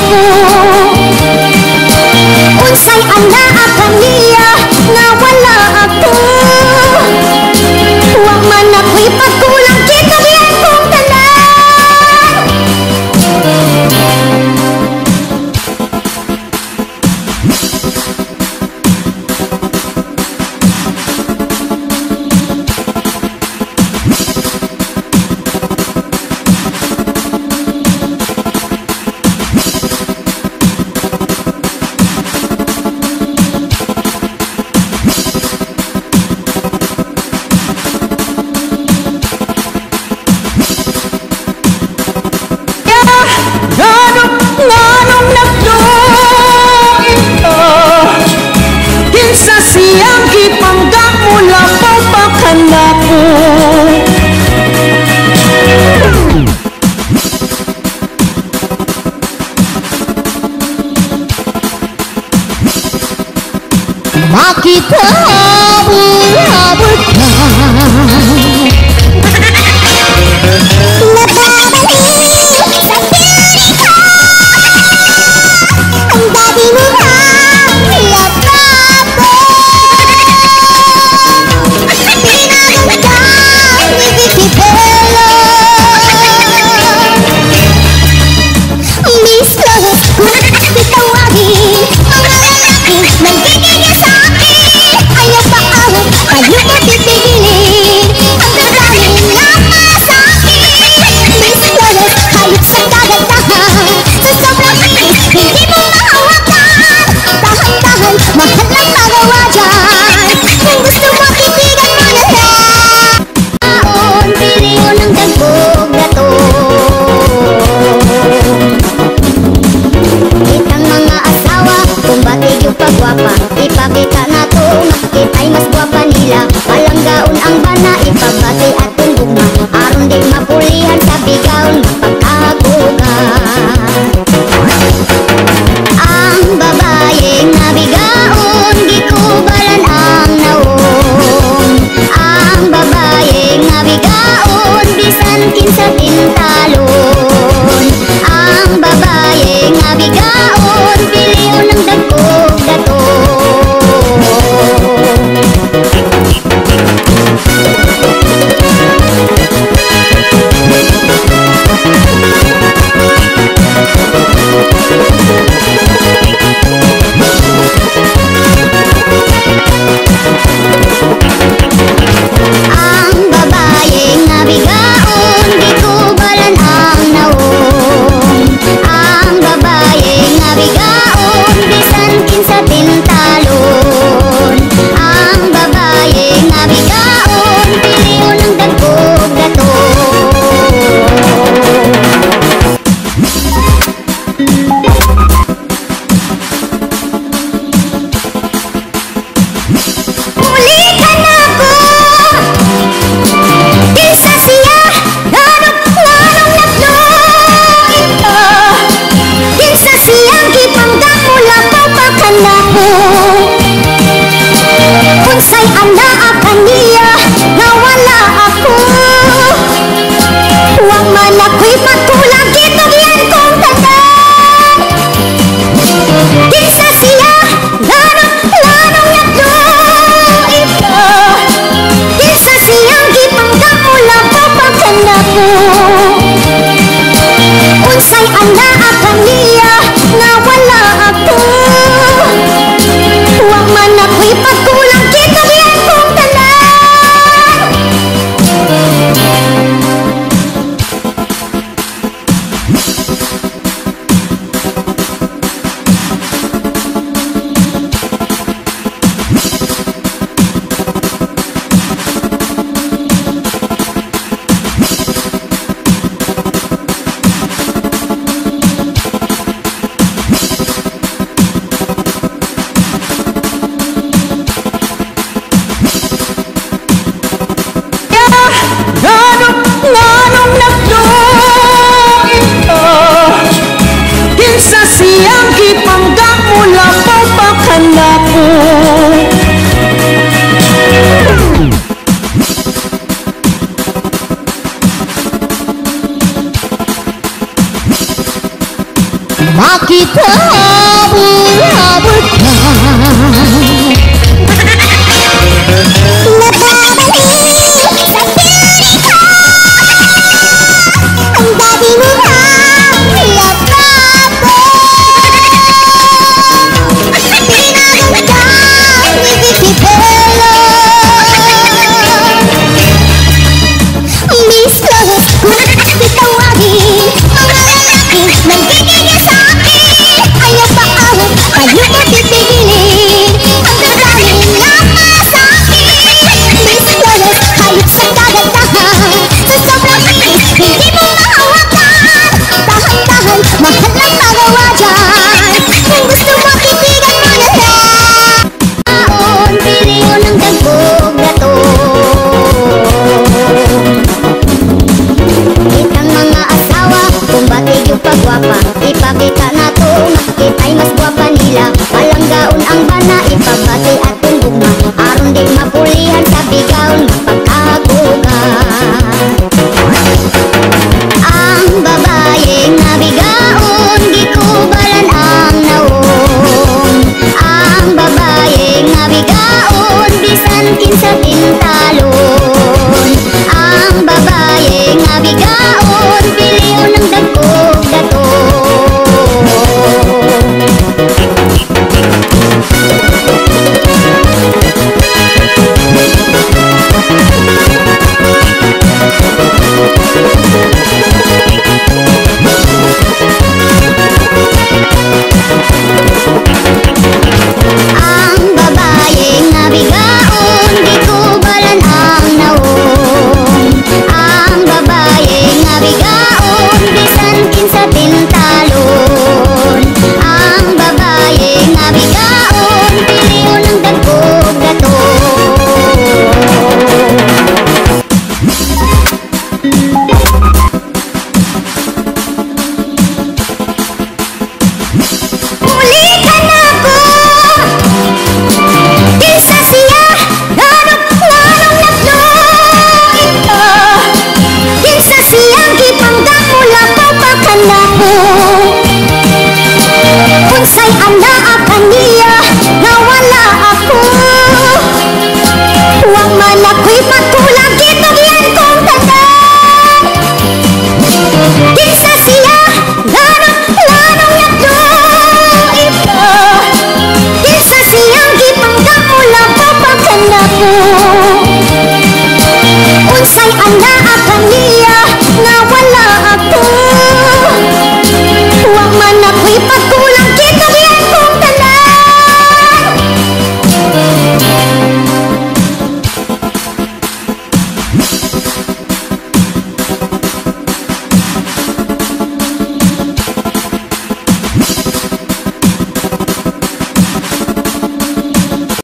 ako. Unsay anaa kaniya nga wala ako. Wa man ako'y pagkulang kitagyan kong tanan. Nganong nagdoon ka, kinsa siyang gipangga mula papakan ako. Makita abot ka, ipakita na to, makita'y mas guwapa nila. Palanggaon ang bana, ipabati at tunggunga, aron di mapulihan sa bigaon, mapagkagugan. Ang babaeng nabigaon, gikubalan ang naong. Ang babaeng nabigaon, bisan kinsa tintalon. Ang babaeng nabigaon, piliyon ng dagkog dato. Unsay anaa kaniya nga wala ako. Wa man ako'y pagkulang kitagyan kong tanan. Kinsa siya lanong nagdoon ka, kinsa siyang gipangga mula papakan ako. Unsay anaa kaniya nga wala ako. Wa man ako'y pagkulang kitagyan kong tanan. Nganong nagdoon ka, makita habul-habul